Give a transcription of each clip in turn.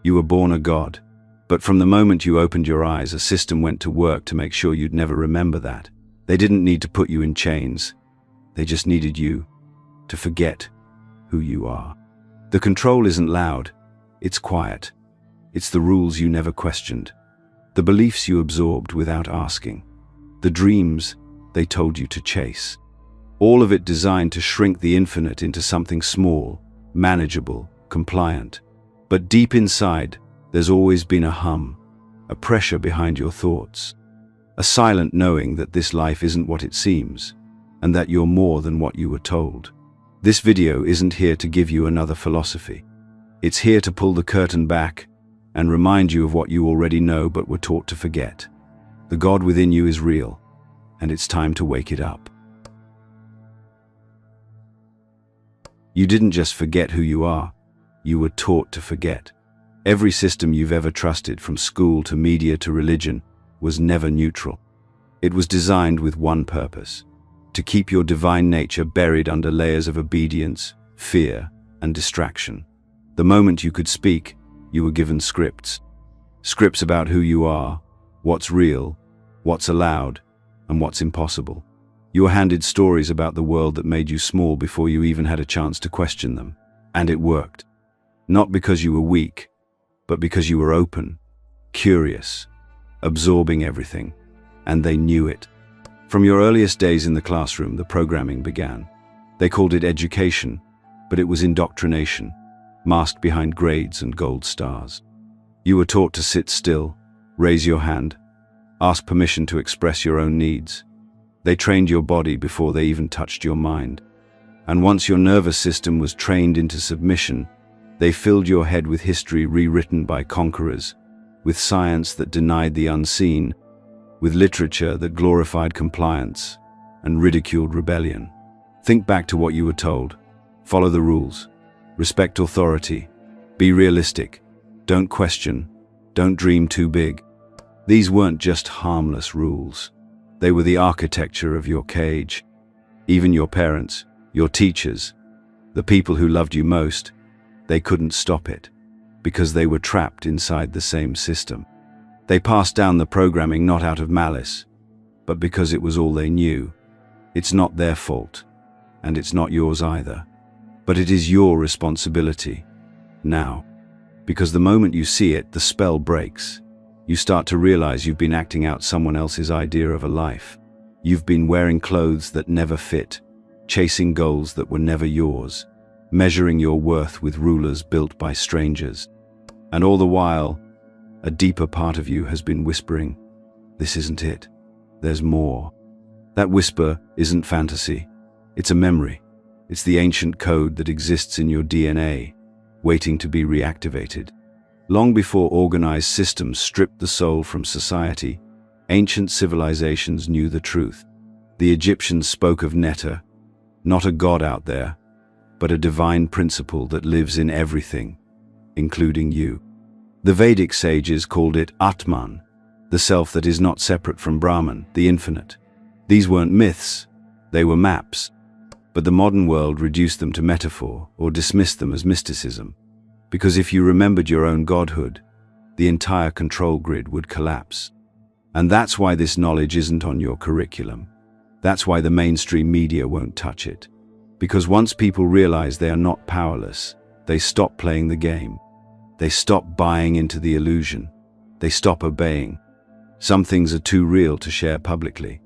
You were born a god. But from the moment you opened your eyes, a system went to work to make sure you'd never remember that. They didn't need to put you in chains. They just needed you to forget who you are. The control isn't loud. It's quiet. It's the rules you never questioned. The beliefs you absorbed without asking. The dreams they told you to chase. All of it designed to shrink the infinite into something small, manageable, compliant. But deep inside, there's always been a hum, a pressure behind your thoughts, a silent knowing that this life isn't what it seems, and that you're more than what you were told. This video isn't here to give you another philosophy. It's here to pull the curtain back and remind you of what you already know but were taught to forget. The God within you is real, and it's time to wake it up. You didn't just forget who you are, you were taught to forget. Every system you've ever trusted, from school to media to religion, was never neutral. It was designed with one purpose: to keep your divine nature buried under layers of obedience, fear, and distraction. The moment you could speak, you were given scripts. Scripts about who you are, what's real, what's allowed, and what's impossible. You were handed stories about the world that made you small before you even had a chance to question them. And it worked. Not because you were weak, but because you were open, curious, absorbing everything, and they knew it. From your earliest days in the classroom, the programming began. They called it education, but it was indoctrination, masked behind grades and gold stars. You were taught to sit still, raise your hand, ask permission to express your own needs. They trained your body before they even touched your mind. And once your nervous system was trained into submission, they filled your head with history rewritten by conquerors, with science that denied the unseen, with literature that glorified compliance and ridiculed rebellion. Think back to what you were told. Follow the rules. Respect authority. Be realistic. Don't question. Don't dream too big. These weren't just harmless rules. They were the architecture of your cage. Even your parents, your teachers, the people who loved you most, they couldn't stop it, because they were trapped inside the same system. They passed down the programming not out of malice, but because it was all they knew. It's not their fault, and it's not yours either. But it is your responsibility, now. Because the moment you see it, the spell breaks. You start to realize you've been acting out someone else's idea of a life. You've been wearing clothes that never fit, chasing goals that were never yours, measuring your worth with rulers built by strangers. And all the while, a deeper part of you has been whispering, "This isn't it. There's more." That whisper isn't fantasy. It's a memory. It's the ancient code that exists in your DNA, waiting to be reactivated. Long before organized systems stripped the soul from society, ancient civilizations knew the truth. The Egyptians spoke of Netta, not a god out there, but a divine principle that lives in everything, including you. The Vedic sages called it Atman, the self that is not separate from Brahman, the infinite. These weren't myths, they were maps. But the modern world reduced them to metaphor or dismissed them as mysticism. Because if you remembered your own godhood, the entire control grid would collapse. And that's why this knowledge isn't on your curriculum. That's why the mainstream media won't touch it. Because once people realize they are not powerless, they stop playing the game. They stop buying into the illusion. They stop obeying. Some things are too real to share publicly.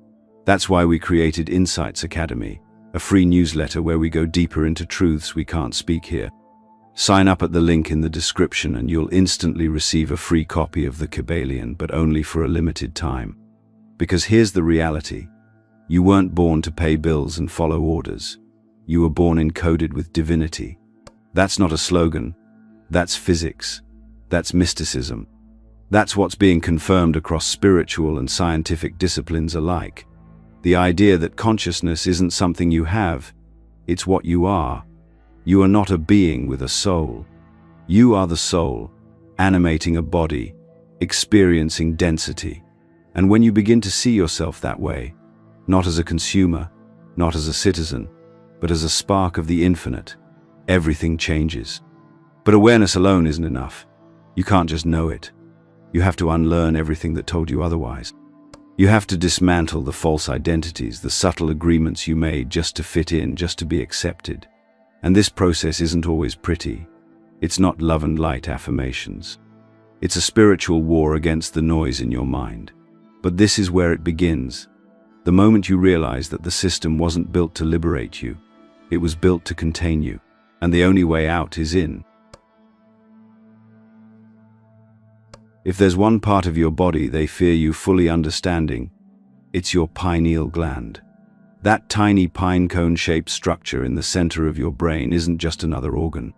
That's why we created Insights Academy, a free newsletter where we go deeper into truths we can't speak here. Sign up at the link in the description and you'll instantly receive a free copy of The Kybalion, but only for a limited time. Because here's the reality. You weren't born to pay bills and follow orders. You were born encoded with divinity. That's not a slogan. That's physics. That's mysticism. That's what's being confirmed across spiritual and scientific disciplines alike. The idea that consciousness isn't something you have, it's what you are. You are not a being with a soul. You are the soul, animating a body, experiencing density. And when you begin to see yourself that way, not as a consumer, not as a citizen, but as a spark of the infinite, everything changes. But awareness alone isn't enough. You can't just know it. You have to unlearn everything that told you otherwise. You have to dismantle the false identities, the subtle agreements you made just to fit in, just to be accepted. And this process isn't always pretty. It's not love and light affirmations. It's a spiritual war against the noise in your mind. But this is where it begins. The moment you realize that the system wasn't built to liberate you, it was built to contain you, and the only way out is in. If there's one part of your body they fear you fully understanding, it's your pineal gland. That tiny pine cone-shaped structure in the center of your brain isn't just another organ.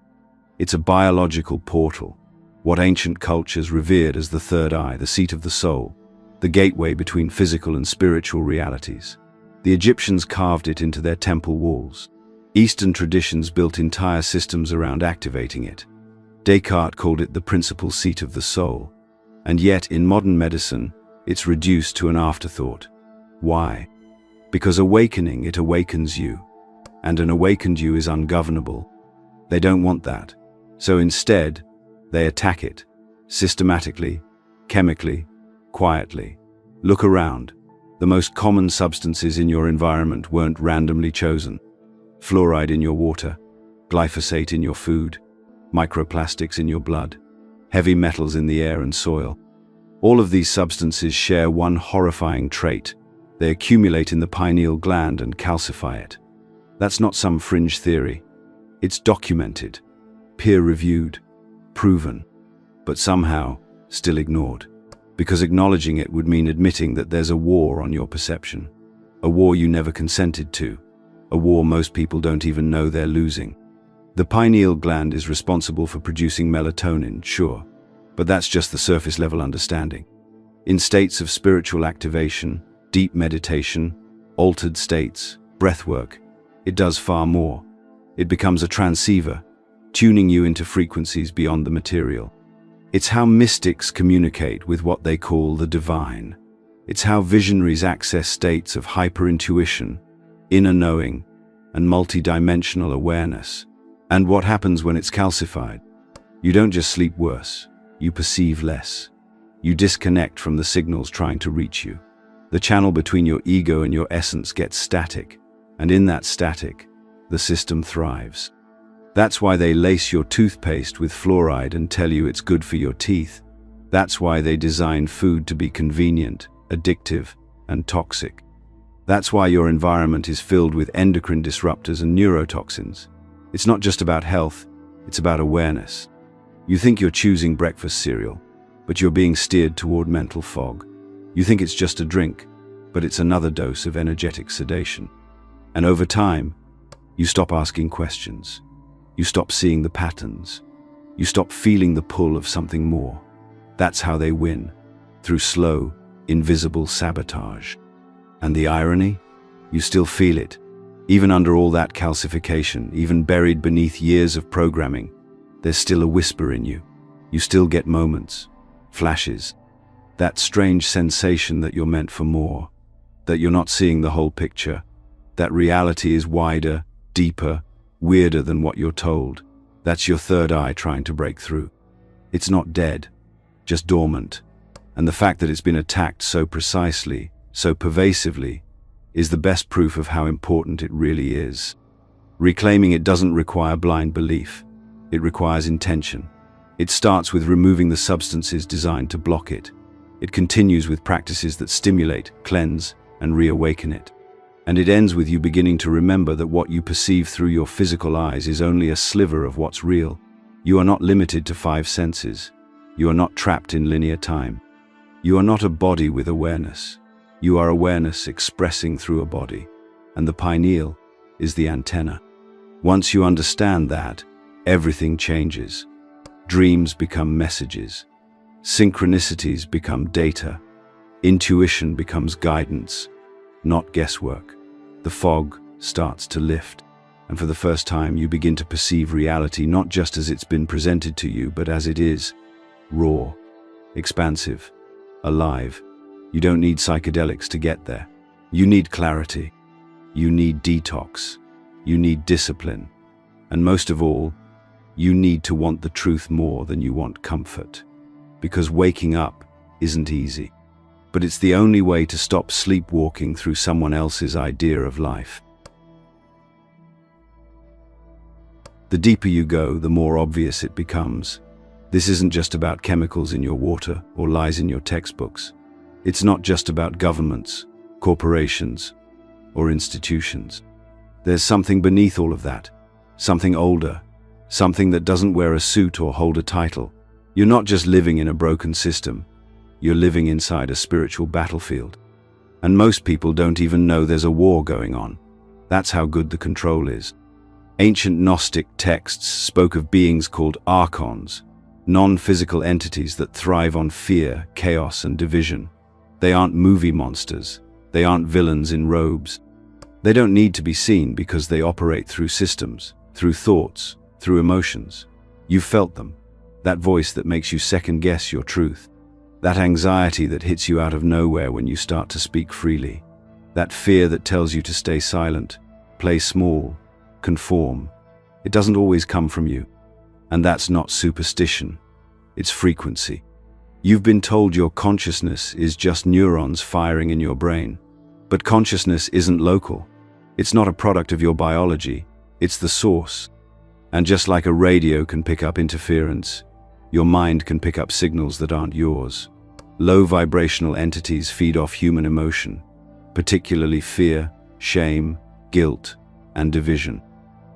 It's a biological portal, what ancient cultures revered as the third eye, the seat of the soul, the gateway between physical and spiritual realities. The Egyptians carved it into their temple walls. Eastern traditions built entire systems around activating it. Descartes called it the principal seat of the soul. And yet, in modern medicine, it's reduced to an afterthought. Why? Because awakening, it awakens you. And an awakened you is ungovernable. They don't want that. So instead, they attack it. Systematically, chemically, quietly. Look around. The most common substances in your environment weren't randomly chosen. Fluoride in your water, glyphosate in your food, microplastics in your blood, heavy metals in the air and soil. All of these substances share one horrifying trait. They accumulate in the pineal gland and calcify it. That's not some fringe theory. It's documented, peer-reviewed, proven, but somehow still ignored. Because acknowledging it would mean admitting that there's a war on your perception. A war you never consented to. A war most people don't even know they're losing. The pineal gland is responsible for producing melatonin, sure, but that's just the surface-level understanding. In states of spiritual activation, deep meditation, altered states, breathwork, it does far more. It becomes a transceiver, tuning you into frequencies beyond the material. It's how mystics communicate with what they call the divine. It's how visionaries access states of hyper-intuition, inner knowing, and multi-dimensional awareness. And what happens when it's calcified? You don't just sleep worse, you perceive less. You disconnect from the signals trying to reach you. The channel between your ego and your essence gets static, and in that static, the system thrives. That's why they lace your toothpaste with fluoride and tell you it's good for your teeth. That's why they design food to be convenient, addictive, and toxic. That's why your environment is filled with endocrine disruptors and neurotoxins. It's not just about health, it's about awareness. You think you're choosing breakfast cereal, but you're being steered toward mental fog. You think it's just a drink, but it's another dose of energetic sedation. And over time, you stop asking questions. You stop seeing the patterns. You stop feeling the pull of something more. That's how they win, through slow, invisible sabotage. And the irony? You still feel it. Even under all that calcification, even buried beneath years of programming, there's still a whisper in you. You still get moments, flashes, that strange sensation that you're meant for more, that you're not seeing the whole picture, that reality is wider, deeper, weirder than what you're told. That's your third eye trying to break through. It's not dead, just dormant. And the fact that it's been attacked so precisely, so pervasively, is the best proof of how important it really is. Reclaiming it doesn't require blind belief. It requires intention. It starts with removing the substances designed to block it. It continues with practices that stimulate, cleanse, and reawaken it. And it ends with you beginning to remember that what you perceive through your physical eyes is only a sliver of what's real. You are not limited to 5 senses. You are not trapped in linear time. You are not a body with awareness. You are awareness expressing through a body. And the pineal is the antenna. Once you understand that, everything changes. Dreams become messages. Synchronicities become data. Intuition becomes guidance, not guesswork. The fog starts to lift, and for the first time you begin to perceive reality not just as it's been presented to you, but as it is, raw, expansive, alive. You don't need psychedelics to get there. You need clarity. You need detox. You need discipline. And most of all, you need to want the truth more than you want comfort. because waking up isn't easy. But it's the only way to stop sleepwalking through someone else's idea of life. The deeper you go, the more obvious it becomes. This isn't just about chemicals in your water or lies in your textbooks. It's not just about governments, corporations, or institutions. There's something beneath all of that, something older, something that doesn't wear a suit or hold a title. You're not just living in a broken system, you're living inside a spiritual battlefield. And most people don't even know there's a war going on. That's how good the control is. Ancient Gnostic texts spoke of beings called archons, non-physical entities that thrive on fear, chaos, and division. They aren't movie monsters. They aren't villains in robes. They don't need to be seen because they operate through systems, through thoughts, through emotions. You've felt them. That voice that makes you second-guess your truth. That anxiety that hits you out of nowhere when you start to speak freely. That fear that tells you to stay silent, play small, conform. It doesn't always come from you. And that's not superstition. It's frequency. You've been told your consciousness is just neurons firing in your brain. But consciousness isn't local. It's not a product of your biology. It's the source. And just like a radio can pick up interference, your mind can pick up signals that aren't yours. Low vibrational entities feed off human emotion, particularly fear, shame, guilt, and division.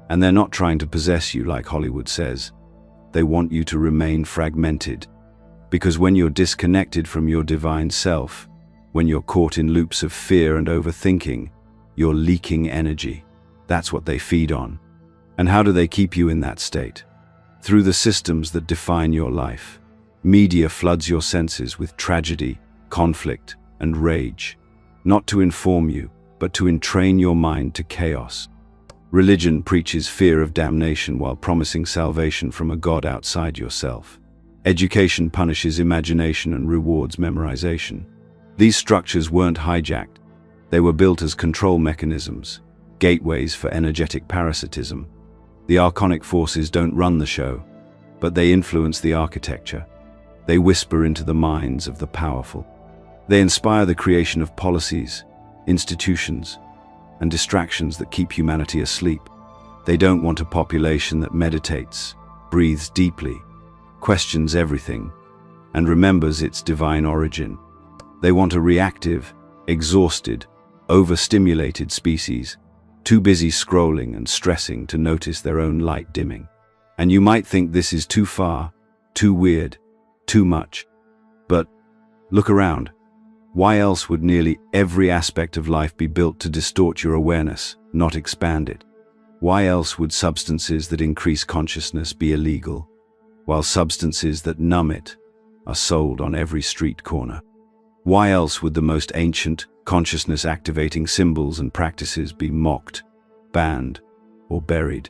And they're not trying to possess you like Hollywood says. They want you to remain fragmented. Because when you're disconnected from your divine self, when you're caught in loops of fear and overthinking, you're leaking energy. That's what they feed on. And how do they keep you in that state? Through the systems that define your life. Media floods your senses with tragedy, conflict, and rage. Not to inform you, but to entrain your mind to chaos. Religion preaches fear of damnation while promising salvation from a God outside yourself. Education punishes imagination and rewards memorization. These structures weren't hijacked. They were built as control mechanisms, gateways for energetic parasitism. The archonic forces don't run the show, but they influence the architecture. They whisper into the minds of the powerful. They inspire the creation of policies, institutions, and distractions that keep humanity asleep. They don't want a population that meditates, breathes deeply, questions everything, and remembers its divine origin. They want a reactive, exhausted, overstimulated species, too busy scrolling and stressing to notice their own light dimming. And you might think this is too far, too weird, too much. But look around. Why else would nearly every aspect of life be built to distort your awareness, not expand it? Why else would substances that increase consciousness be illegal, while substances that numb it are sold on every street corner? Why else would the most ancient, consciousness-activating symbols and practices be mocked, banned, or buried?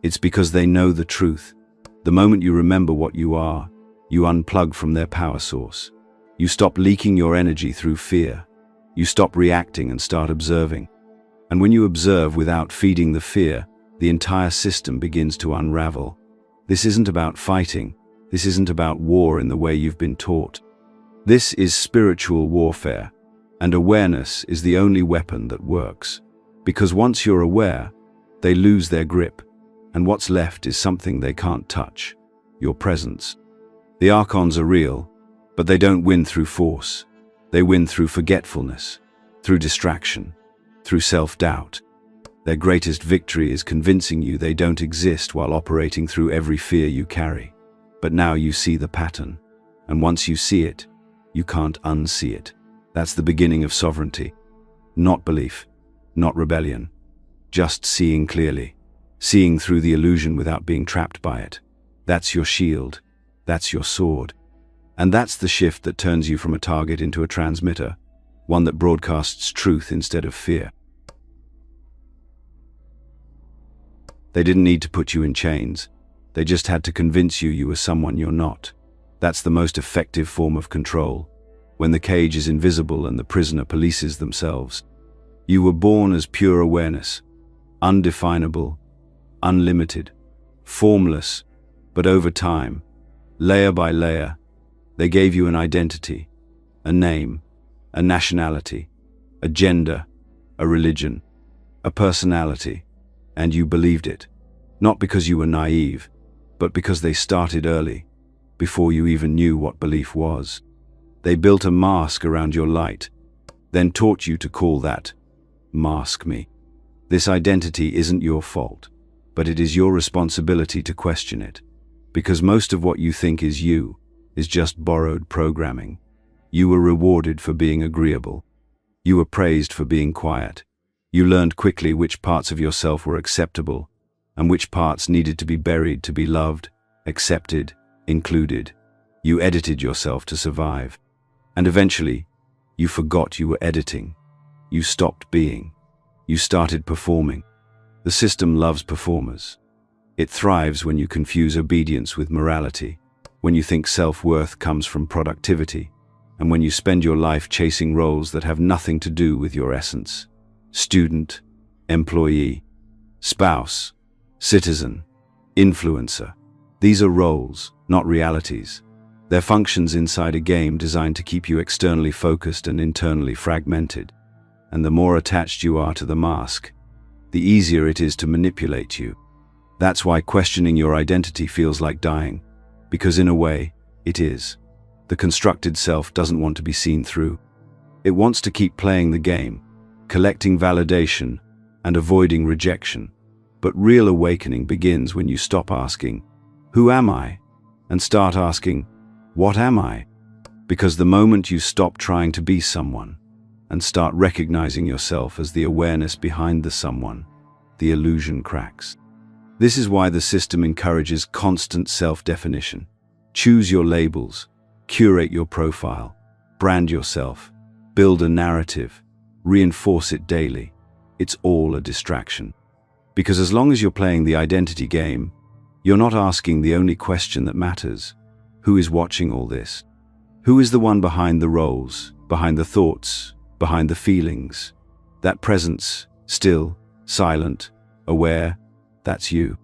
It's because they know the truth. The moment you remember what you are, you unplug from their power source. You stop leaking your energy through fear. You stop reacting and start observing. And when you observe without feeding the fear, the entire system begins to unravel. This isn't about fighting. This isn't about war in the way you've been taught. This is spiritual warfare, and awareness is the only weapon that works. Because once you're aware, they lose their grip, and what's left is something they can't touch: your presence. The archons are real, but they don't win through force. They win through forgetfulness, through distraction, through self-doubt. Their greatest victory is convincing you they don't exist while operating through every fear you carry. But now you see the pattern, and once you see it, you can't unsee it. That's the beginning of sovereignty. Not belief, not rebellion. Just seeing clearly. Seeing through the illusion without being trapped by it. That's your shield. That's your sword. And that's the shift that turns you from a target into a transmitter, one that broadcasts truth instead of fear. They didn't need to put you in chains. They just had to convince you you were someone you're not. That's the most effective form of control, when the cage is invisible and the prisoner polices themselves. You were born as pure awareness, undefinable, unlimited, formless, but over time, layer by layer, They gave you an identity, a name, a nationality, a gender, a religion, a personality, and you believed it. Not because you were naive, but because they started early, before you even knew what belief was. They built a mask around your light, then taught you to call that mask me. This identity isn't your fault, but it is your responsibility to question it, because most of what you think is you is just borrowed programming. You were rewarded for being agreeable. You were praised for being quiet. You learned quickly which parts of yourself were acceptable and which parts needed to be buried to be loved, accepted, included. You edited yourself to survive. And eventually, you forgot you were editing. You stopped being. You started performing. The system loves performers. It thrives when you confuse obedience with morality, when you think self-worth comes from productivity, and when you spend your life chasing roles that have nothing to do with your essence. Student, employee, spouse, citizen, influencer. These are roles, not realities. They're functions inside a game designed to keep you externally focused and internally fragmented. And the more attached you are to the mask, the easier it is to manipulate you. That's why questioning your identity feels like dying, because in a way, it is. The constructed self doesn't want to be seen through. It wants to keep playing the game, collecting validation and avoiding rejection. But real awakening begins when you stop asking, "Who am I?" and start asking, "What am I?" Because the moment you stop trying to be someone and start recognizing yourself as the awareness behind the someone, the illusion cracks. This is why the system encourages constant self-definition. Choose your labels, curate your profile, brand yourself, build a narrative, reinforce it daily. It's all a distraction. Because as long as you're playing the identity game, you're not asking the only question that matters. Who is watching all this? Who is the one behind the roles, behind the thoughts, behind the feelings? That presence, still, silent, aware, that's you.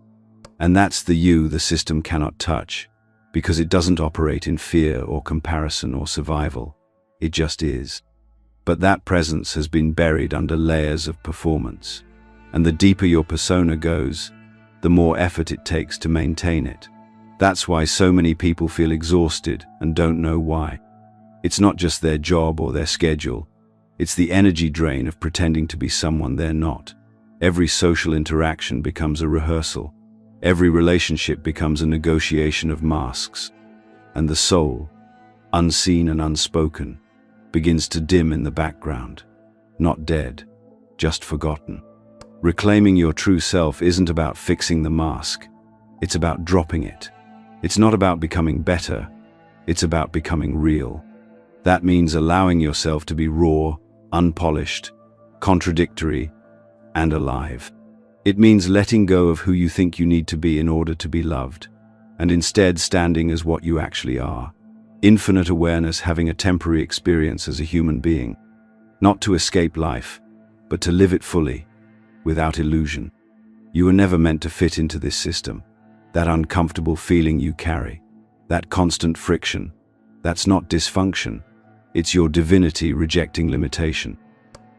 And that's the you the system cannot touch, because it doesn't operate in fear or comparison or survival. It just is. But that presence has been buried under layers of performance. And the deeper your persona goes, the more effort it takes to maintain it. That's why so many people feel exhausted and don't know why. It's not just their job or their schedule. It's the energy drain of pretending to be someone they're not. Every social interaction becomes a rehearsal. Every relationship becomes a negotiation of masks. And the soul, unseen and unspoken, begins to dim in the background. Not dead, just forgotten. Reclaiming your true self isn't about fixing the mask. It's about dropping it. It's not about becoming better. It's about becoming real. That means allowing yourself to be raw, unpolished, contradictory, and alive. It means letting go of who you think you need to be in order to be loved, and instead standing as what you actually are. Infinite awareness, having a temporary experience as a human being, not to escape life, but to live it fully, without illusion. You were never meant to fit into this system. That uncomfortable feeling you carry, that constant friction, that's not dysfunction. It's your divinity rejecting limitation.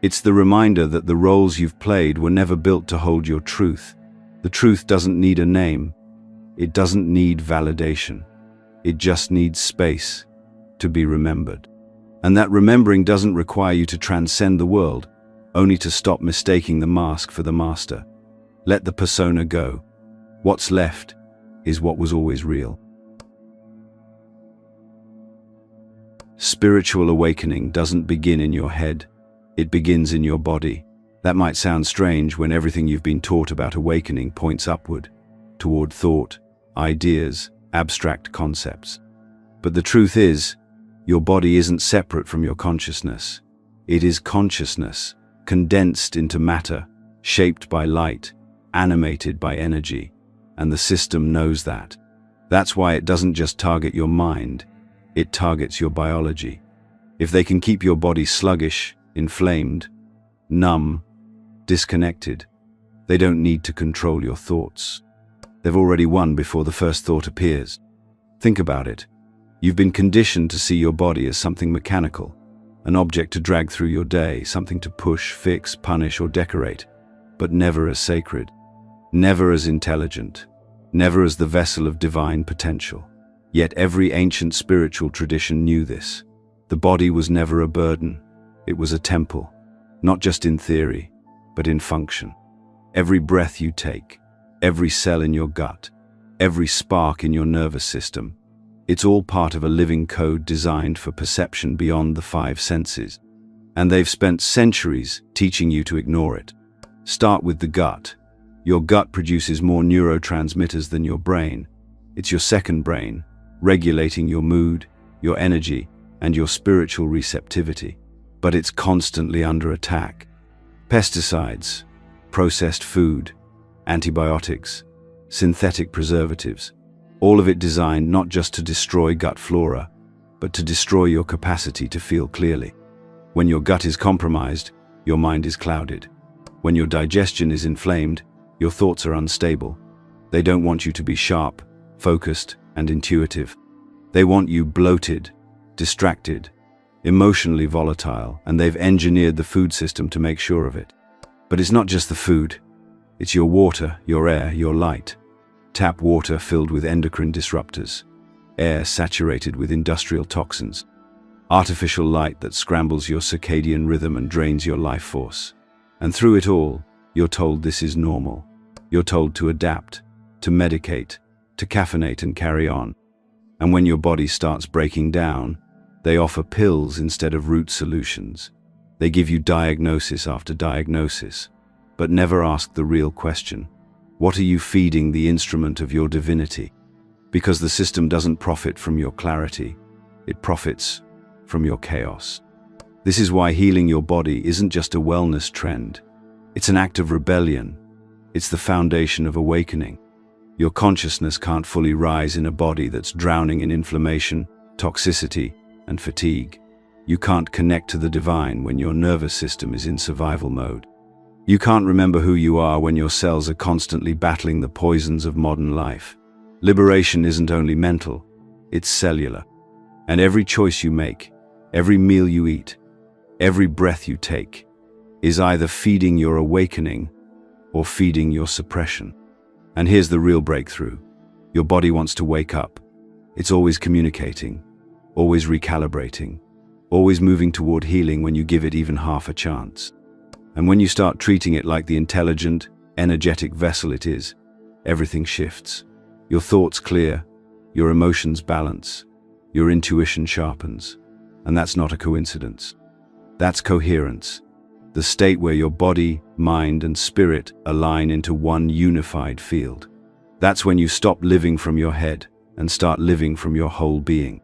It's the reminder that the roles you've played were never built to hold your truth. The truth doesn't need a name. It doesn't need validation. It just needs space to be remembered. And that remembering doesn't require you to transcend the world, only to stop mistaking the mask for the master. Let the persona go. What's left is what was always real. Spiritual awakening doesn't begin in your head. It begins in your body. That might sound strange when everything you've been taught about awakening points upward, toward thought, ideas, abstract concepts. But the truth is, your body isn't separate from your consciousness. It is consciousness, condensed into matter, shaped by light, animated by energy. And the system knows that. That's why it doesn't just target your mind, it targets your biology. If they can keep your body sluggish, inflamed, numb, disconnected, they don't need to control your thoughts. They've already won before the first thought appears. Think about it. You've been conditioned to see your body as something mechanical, an object to drag through your day, something to push, fix, punish, or decorate, but never as sacred, never as intelligent, never as the vessel of divine potential. Yet every ancient spiritual tradition knew this. The body was never a burden. It was a temple, not just in theory, but in function. Every breath you take, every cell in your gut, every spark in your nervous system, it's all part of a living code designed for perception beyond the five senses. And they've spent centuries teaching you to ignore it. Start with the gut. Your gut produces more neurotransmitters than your brain. It's your second brain, regulating your mood, your energy, and your spiritual receptivity. But it's constantly under attack. Pesticides, processed food, antibiotics, synthetic preservatives, all of it designed not just to destroy gut flora, but to destroy your capacity to feel clearly. When your gut is compromised, your mind is clouded. When your digestion is inflamed, your thoughts are unstable. They don't want you to be sharp, focused, and intuitive. They want you bloated, distracted, emotionally volatile, and they've engineered the food system to make sure of it. But it's not just the food. It's your water, your air, your light. Tap water filled with endocrine disruptors, air saturated with industrial toxins, artificial light that scrambles your circadian rhythm and drains your life force. And through it all, you're told this is normal. You're told to adapt, to medicate, to caffeinate and carry on. And when your body starts breaking down, they offer pills instead of root solutions. They give you diagnosis after diagnosis, but never ask the real question. What are you feeding the instrument of your divinity? Because the system doesn't profit from your clarity, it profits from your chaos. This is why healing your body isn't just a wellness trend. It's an act of rebellion. It's the foundation of awakening. Your consciousness can't fully rise in a body that's drowning in inflammation, toxicity, and fatigue. You can't connect to the divine when your nervous system is in survival mode. You can't remember who you are when your cells are constantly battling the poisons of modern life. Liberation isn't only mental, it's cellular. And every choice you make, every meal you eat, every breath you take, is either feeding your awakening or feeding your suppression. And here's the real breakthrough. Your body wants to wake up. It's always communicating, always recalibrating, always moving toward healing when you give it even half a chance. And when you start treating it like the intelligent, energetic vessel it is, everything shifts. Your thoughts clear, your emotions balance, your intuition sharpens. And that's not a coincidence. That's coherence, the state where your body, mind, and spirit align into one unified field. That's when you stop living from your head and start living from your whole being.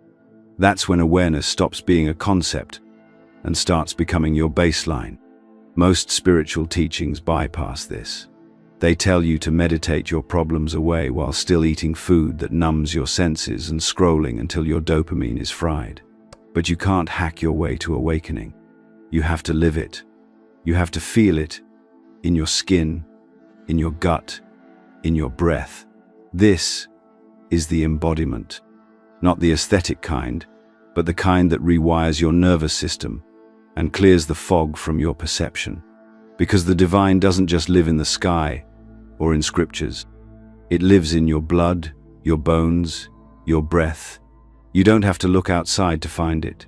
That's when awareness stops being a concept and starts becoming your baseline. Most spiritual teachings bypass this. They tell you to meditate your problems away while still eating food that numbs your senses and scrolling until your dopamine is fried. But you can't hack your way to awakening. You have to live it. You have to feel it in your skin, in your gut, in your breath. This is the embodiment. Not the aesthetic kind, but the kind that rewires your nervous system and clears the fog from your perception. Because the divine doesn't just live in the sky or in scriptures. It lives in your blood, your bones, your breath. You don't have to look outside to find it.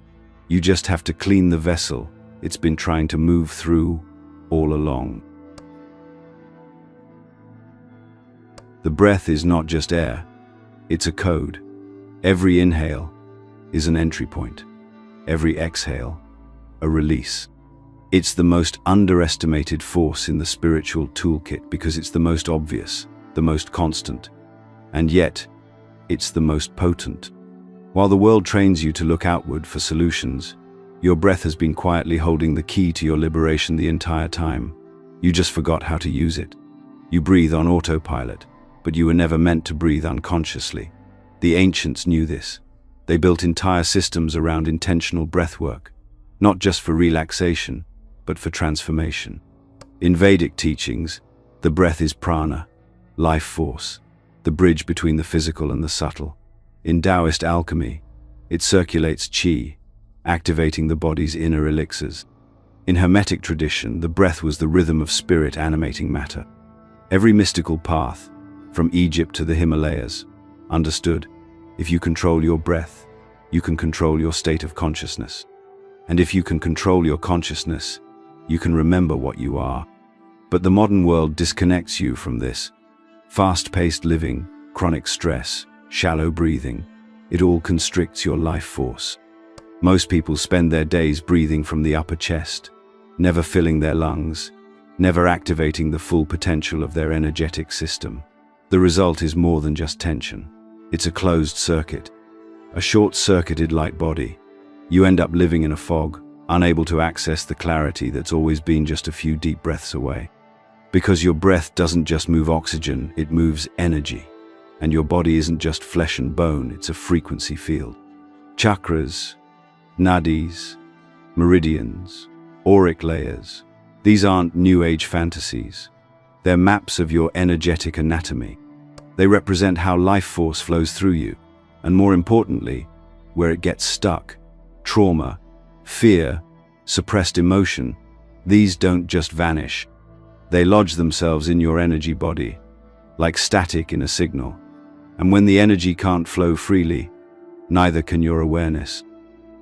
You just have to clean the vessel it's been trying to move through all along. The breath is not just air, it's a code. Every inhale is an entry point. Every exhale, a release. It's the most underestimated force in the spiritual toolkit because it's the most obvious, the most constant, and yet it's the most potent. While the world trains you to look outward for solutions, your breath has been quietly holding the key to your liberation the entire time. You just forgot how to use it. You breathe on autopilot, but you were never meant to breathe unconsciously. The ancients knew this. They built entire systems around intentional breathwork, not just for relaxation, but for transformation. In Vedic teachings, the breath is prana, life force, the bridge between the physical and the subtle. In Taoist alchemy, It circulates qi, activating the body's inner elixirs. In Hermetic tradition, the breath was the rhythm of spirit animating matter. Every mystical path, from Egypt to the Himalayas, understood, if you control your breath, you can control your state of consciousness. And if you can control your consciousness, you can remember what you are. But the modern world disconnects you from this. Fast-paced living, chronic stress, shallow breathing, it all constricts your life force. Most people spend their days breathing from the upper chest, never filling their lungs, never activating the full potential of their energetic system. The result is more than just tension. It's a closed circuit, a short-circuited light body. You end up living in a fog, unable to access the clarity that's always been just a few deep breaths away. Because your breath doesn't just move oxygen, it moves energy. And your body isn't just flesh and bone, it's a frequency field. Chakras, nadis, meridians, auric layers. These aren't New Age fantasies. They're maps of your energetic anatomy. They represent how life force flows through you, and more importantly, where it gets stuck. Trauma, fear, suppressed emotion, these don't just vanish. They lodge themselves in your energy body, like static in a signal. And when the energy can't flow freely, neither can your awareness.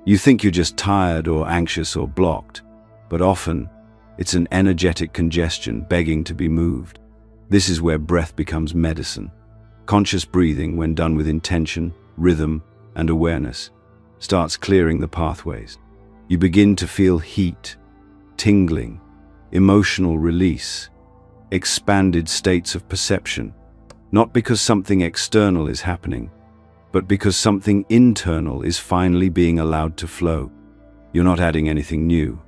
You think you're just tired or anxious or blocked, but often it's an energetic congestion begging to be moved. This is where breath becomes medicine. Conscious breathing, when done with intention, rhythm, and awareness, starts clearing the pathways. You begin to feel heat, tingling, emotional release, expanded states of perception, not because something external is happening, but because something internal is finally being allowed to flow. You're not adding anything new.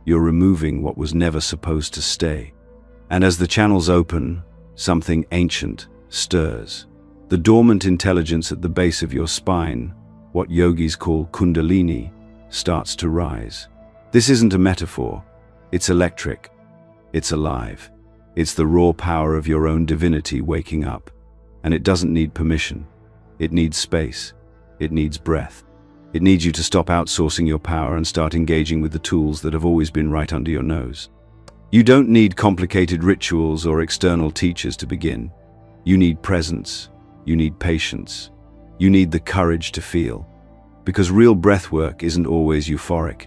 You're removing what was never supposed to stay. And as the channels open, something ancient stirs. The dormant intelligence at the base of your spine, what yogis call Kundalini, starts to rise. This isn't a metaphor. It's electric. It's alive. It's the raw power of your own divinity waking up. And it doesn't need permission. It needs space. It needs breath. It needs you to stop outsourcing your power and start engaging with the tools that have always been right under your nose. You don't need complicated rituals or external teachers to begin. You need presence. You need patience. You need the courage to feel. Because real breath work isn't always euphoric.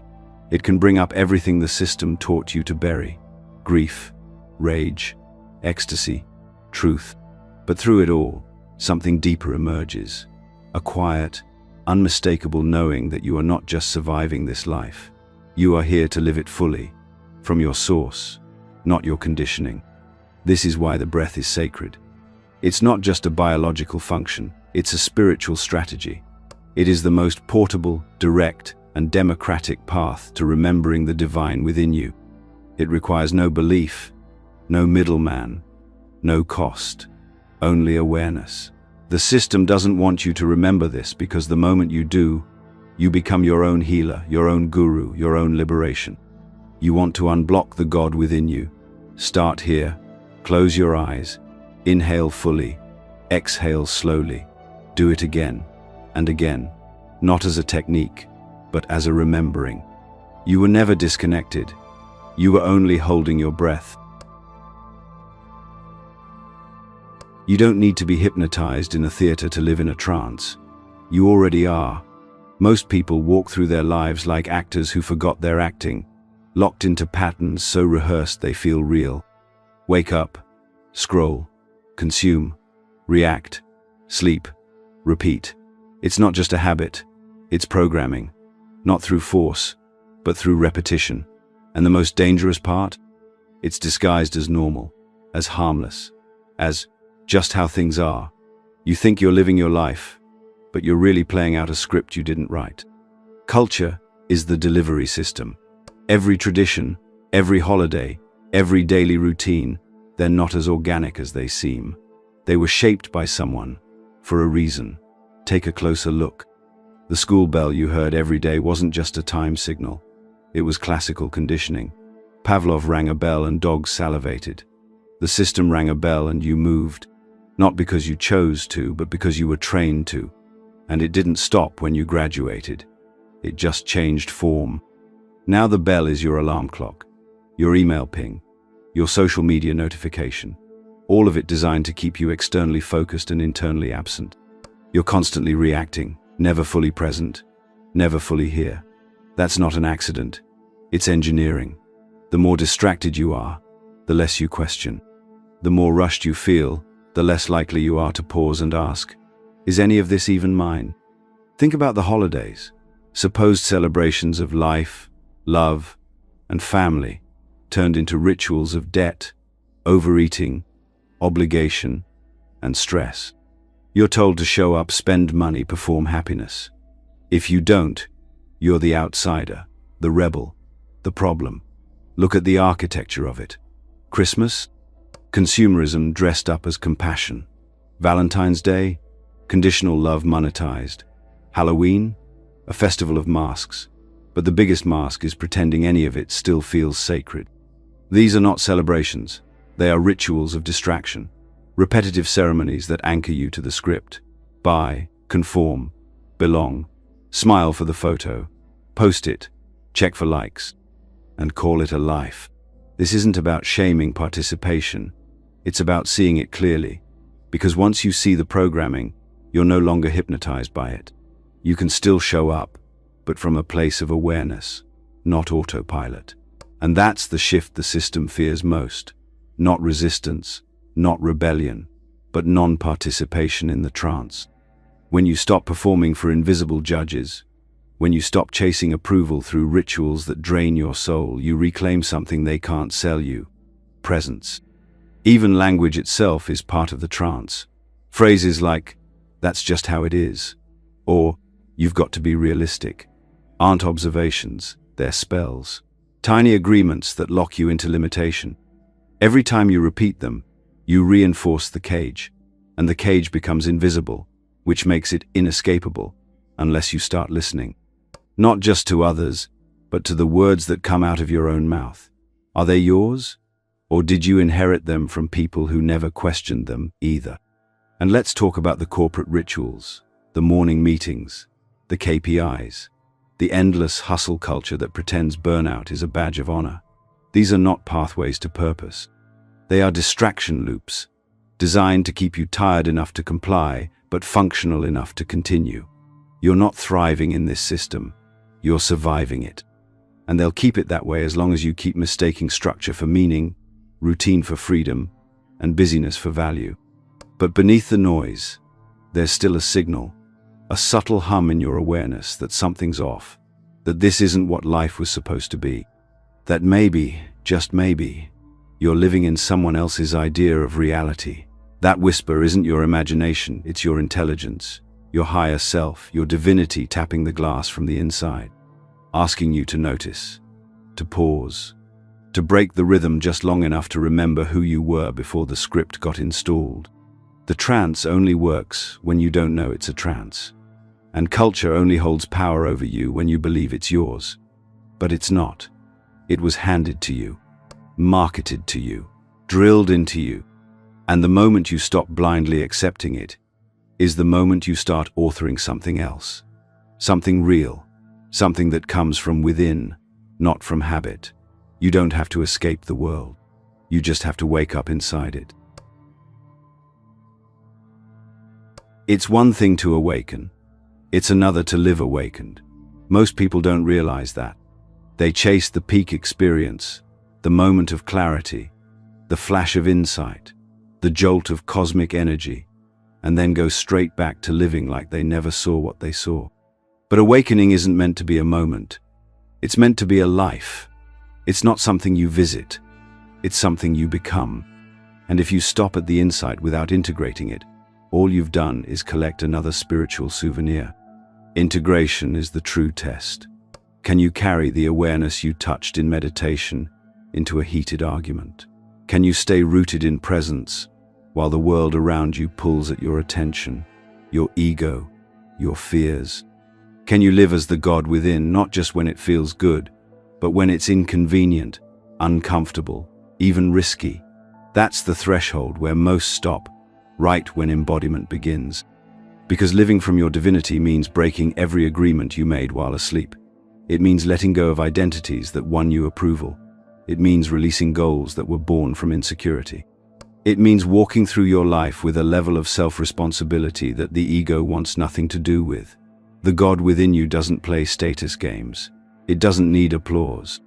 It can bring up everything the system taught you to bury. Grief, rage, ecstasy, truth. But through it all, something deeper emerges. A quiet, unmistakable knowing that you are not just surviving this life. You are here to live it fully, from your source, not your conditioning. This is why the breath is sacred. It's not just a biological function, it's a spiritual strategy. It is the most portable, direct, and democratic path to remembering the divine within you. It requires no belief, no middleman, no cost, only awareness. The system doesn't want you to remember this because the moment you do, you become your own healer, your own guru, your own liberation. You want to unblock the God within you. Start here. Close your eyes. Inhale fully. Exhale slowly. Do it again and again, not as a technique, but as a remembering. You were never disconnected. You were only holding your breath. You don't need to be hypnotized in a theater to live in a trance. You already are. Most people walk through their lives like actors who forgot their acting, locked into patterns so rehearsed they feel real. Wake up, scroll, consume, react, sleep, repeat. It's not just a habit, it's programming. Not through force, but through repetition. And the most dangerous part? It's disguised as normal, as harmless, as just how things are. You think you're living your life, but you're really playing out a script you didn't write. Culture is the delivery system. Every tradition, every holiday, every daily routine, they're not as organic as they seem. They were shaped by someone, for a reason. Take a closer look. The school bell you heard every day wasn't just a time signal. It was classical conditioning. Pavlov rang a bell and dogs salivated. The system rang a bell and you moved. Not because you chose to, but because you were trained to. And it didn't stop when you graduated. It just changed form. Now the bell is your alarm clock, your email ping, your social media notification, all of it designed to keep you externally focused and internally absent. You're constantly reacting, never fully present, never fully here. That's not an accident. It's engineering. The more distracted you are, the less you question. The more rushed you feel, the less likely you are to pause and ask, is any of this even mine? Think about the holidays, supposed celebrations of life, love, and family, turned into rituals of debt, overeating, obligation, and stress. You're told to show up, spend money, perform happiness. If you don't, you're the outsider, the rebel, the problem. Look at the architecture of it. Christmas? Consumerism dressed up as compassion. Valentine's Day? Conditional love monetized. Halloween? A festival of masks. But the biggest mask is pretending any of it still feels sacred. These are not celebrations. They are rituals of distraction. Repetitive ceremonies that anchor you to the script. Buy, conform, belong, smile for the photo, post it, check for likes, and call it a life. This isn't about shaming participation. It's about seeing it clearly. Because once you see the programming, you're no longer hypnotized by it. You can still show up, but from a place of awareness, not autopilot. And that's the shift the system fears most. Not resistance, not rebellion, but non-participation in the trance. When you stop performing for invisible judges, when you stop chasing approval through rituals that drain your soul, you reclaim something they can't sell you: presence. Even language itself is part of the trance. Phrases like, "That's just how it is," or "You've got to be realistic," aren't observations, they're spells. Tiny agreements that lock you into limitation. Every time you repeat them, you reinforce the cage, and the cage becomes invisible, which makes it inescapable, unless you start listening. Not just to others, but to the words that come out of your own mouth. Are they yours? Or did you inherit them from people who never questioned them either? And let's talk about the corporate rituals, the morning meetings, the KPIs, the endless hustle culture that pretends burnout is a badge of honor. These are not pathways to purpose. They are distraction loops, designed to keep you tired enough to comply, but functional enough to continue. You're not thriving in this system. You're surviving it. And they'll keep it that way as long as you keep mistaking structure for meaning, routine for freedom, and busyness for value. But beneath the noise, there's still a signal, a subtle hum in your awareness that something's off, that this isn't what life was supposed to be, that maybe, just maybe, you're living in someone else's idea of reality. That whisper isn't your imagination, it's your intelligence, your higher self, your divinity tapping the glass from the inside, asking you to notice, to pause, to break the rhythm just long enough to remember who you were before the script got installed. The trance only works when you don't know it's a trance. And culture only holds power over you when you believe it's yours. But it's not. It was handed to you, marketed to you, drilled into you. And the moment you stop blindly accepting it is the moment you start authoring something else. Something real, something that comes from within, not from habit. You don't have to escape the world. You just have to wake up inside it. It's one thing to awaken. It's another to live awakened. Most people don't realize that. They chase the peak experience, the moment of clarity, the flash of insight, the jolt of cosmic energy, and then go straight back to living like they never saw what they saw. But awakening isn't meant to be a moment. It's meant to be a life. It's not something you visit. It's something you become. And if you stop at the insight without integrating it, all you've done is collect another spiritual souvenir. Integration is the true test. Can you carry the awareness you touched in meditation into a heated argument? Can you stay rooted in presence while the world around you pulls at your attention, your ego, your fears? Can you live as the God within, not just when it feels good, but when it's inconvenient, uncomfortable, even risky? That's the threshold where most stop, right when embodiment begins. Because living from your divinity means breaking every agreement you made while asleep. It means letting go of identities that won you approval. It means releasing goals that were born from insecurity. It means walking through your life with a level of self-responsibility that the ego wants nothing to do with. The God within you doesn't play status games. It doesn't need applause.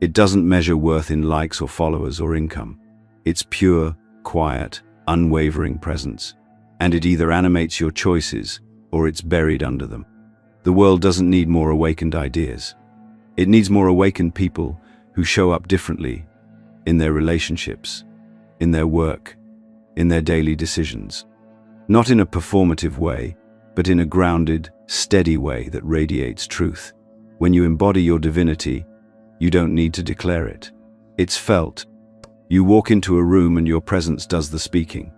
It doesn't measure worth in likes or followers or income. It's pure, quiet, unwavering presence. And it either animates your choices or it's buried under them. The world doesn't need more awakened ideas. It needs more awakened people who show up differently in their relationships, in their work, in their daily decisions. Not in a performative way, but in a grounded, steady way that radiates truth. When you embody your divinity, you don't need to declare it. It's felt. You walk into a room and your presence does the speaking.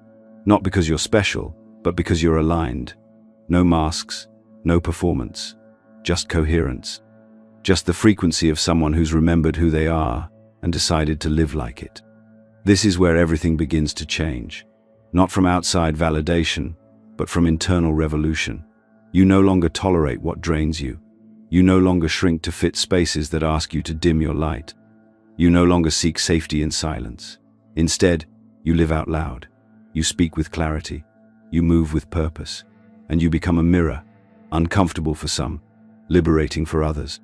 Not because you're special, but because you're aligned. No masks, no performance, just coherence. Just the frequency of someone who's remembered who they are and decided to live like it. This is where everything begins to change. Not from outside validation, but from internal revolution. You no longer tolerate what drains you. You no longer shrink to fit spaces that ask you to dim your light. You no longer seek safety in silence. Instead, you live out loud. You speak with clarity. You move with purpose. And you become a mirror, uncomfortable for some, liberating for others.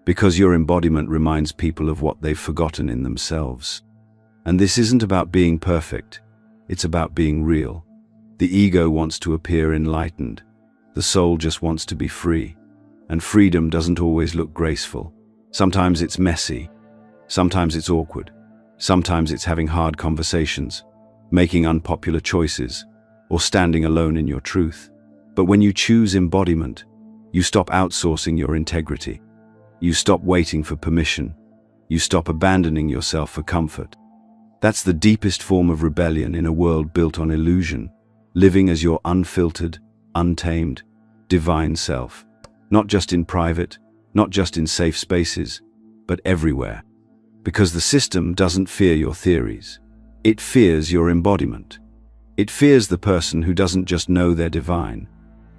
Because your embodiment reminds people of what they've forgotten in themselves. And this isn't about being perfect. It's about being real. The ego wants to appear enlightened. The soul just wants to be free. And freedom doesn't always look graceful. Sometimes it's messy. Sometimes it's awkward. Sometimes it's having hard conversations, making unpopular choices, or standing alone in your truth. But when you choose embodiment, you stop outsourcing your integrity. You stop waiting for permission. You stop abandoning yourself for comfort. That's the deepest form of rebellion in a world built on illusion, living as your unfiltered, untamed, divine self. Not just in private, not just in safe spaces, but everywhere. Because the system doesn't fear your theories. It fears your embodiment. It fears the person who doesn't just know they're divine,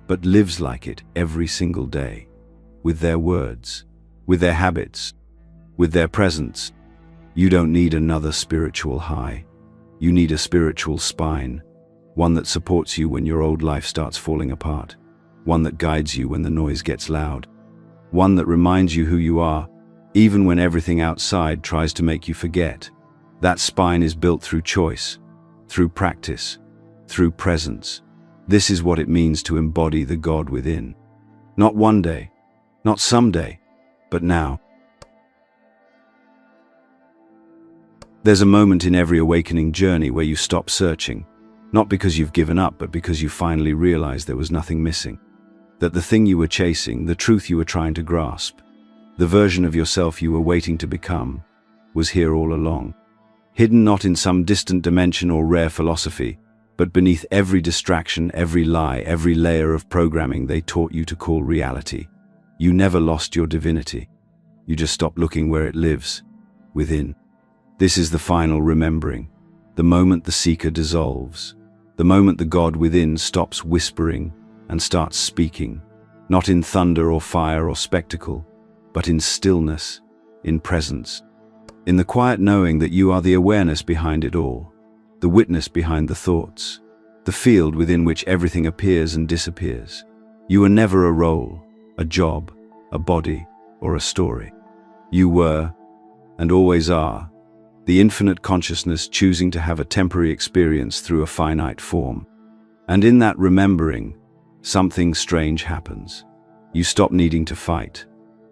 but lives like it every single day, with their words, with their habits, with their presence. You don't need another spiritual high. You need a spiritual spine, one that supports you when your old life starts falling apart, one that guides you when the noise gets loud, one that reminds you who you are, even when everything outside tries to make you forget. That spine is built through choice, through practice, through presence. This is what it means to embody the God within. Not one day, not someday, but now. There's a moment in every awakening journey where you stop searching, not because you've given up, but because you finally realize there was nothing missing. That the thing you were chasing, the truth you were trying to grasp, the version of yourself you were waiting to become, was here all along. Hidden not in some distant dimension or rare philosophy, but beneath every distraction, every lie, every layer of programming they taught you to call reality. You never lost your divinity. You just stopped looking where it lives, within. This is the final remembering, the moment the seeker dissolves, the moment the God within stops whispering and starts speaking, not in thunder or fire or spectacle, but in stillness, in presence, in the quiet knowing that you are the awareness behind it all, the witness behind the thoughts, the field within which everything appears and disappears. You were never a role, a job, a body, or a story. You were, and always are, the infinite consciousness choosing to have a temporary experience through a finite form. And in that remembering, something strange happens. You stop needing to fight.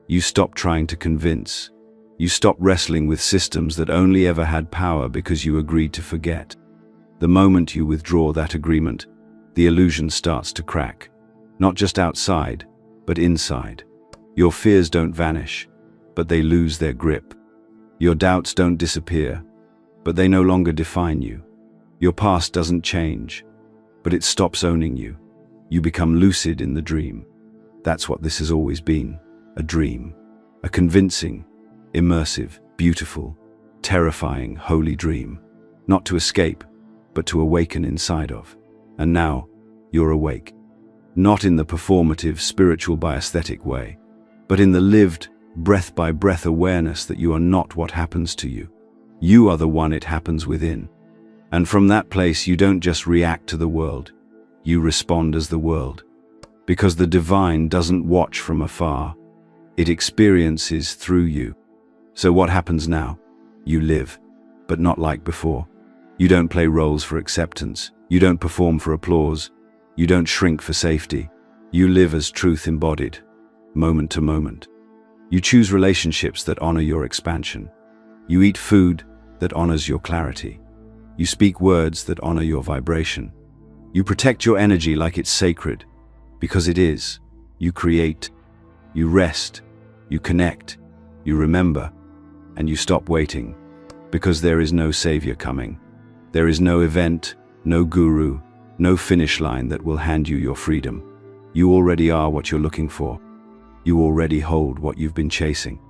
You stop trying to convince. You stop wrestling with systems that only ever had power because you agreed to forget. The moment you withdraw that agreement, the illusion starts to crack. Not just outside, but inside. Your fears don't vanish, but they lose their grip. Your doubts don't disappear, but they no longer define you. Your past doesn't change, but it stops owning you. You become lucid in the dream. That's what this has always been, a dream. A convincing, immersive, beautiful, terrifying, holy dream. Not to escape, but to awaken inside of. And now, you're awake. not in the performative, spiritual by aesthetic way, but in the lived, breath-by-breath awareness that you are not what happens to you. You are the one it happens within. And from that place, you don't just react to the world, you respond as the world. Because the divine doesn't watch from afar, it experiences through you. So what happens now? You live, but not like before. You don't play roles for acceptance. You don't perform for applause. You don't shrink for safety. You live as truth embodied, moment to moment. You choose relationships that honor your expansion. You eat food that honors your clarity. You speak words that honor your vibration. You protect your energy like it's sacred, because it is. You create, you rest, you connect, you remember, and you stop waiting, because there is no savior coming. There is no event, no guru, no finish line that will hand you your freedom. You already are what you're looking for. You already hold what you've been chasing.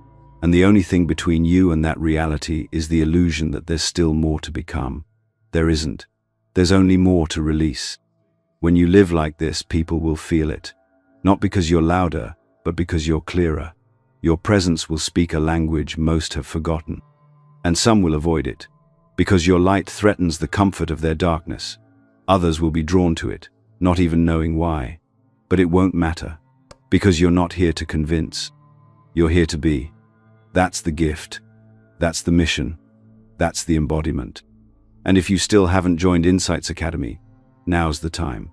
And the only thing between you and that reality is the illusion that there's still more to become. There isn't. There's only more to release. When you live like this, people will feel it. Not because you're louder, but because you're clearer. Your presence will speak a language most have forgotten. And some will avoid it, because your light threatens the comfort of their darkness. Others will be drawn to it, not even knowing why. But it won't matter, because you're not here to convince. You're here to be. That's the gift. That's the mission. That's the embodiment. And if you still haven't joined Insights Academy, now's the time.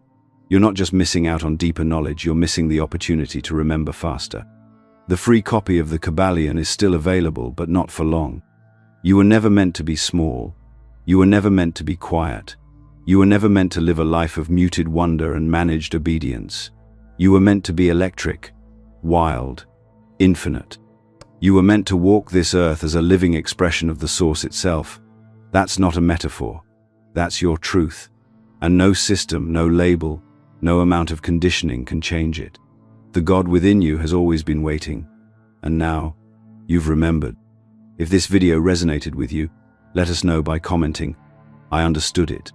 You're not just missing out on deeper knowledge, you're missing the opportunity to remember faster. The free copy of the Kybalion is still available, but not for long. You were never meant to be small. You were never meant to be quiet. You were never meant to live a life of muted wonder and managed obedience. You were meant to be electric, wild, infinite. You were meant to walk this earth as a living expression of the source itself. That's not a metaphor. That's your truth. And no system, no label, no amount of conditioning can change it. The God within you has always been waiting. And now, you've remembered. If this video resonated with you, let us know by commenting. I understood it.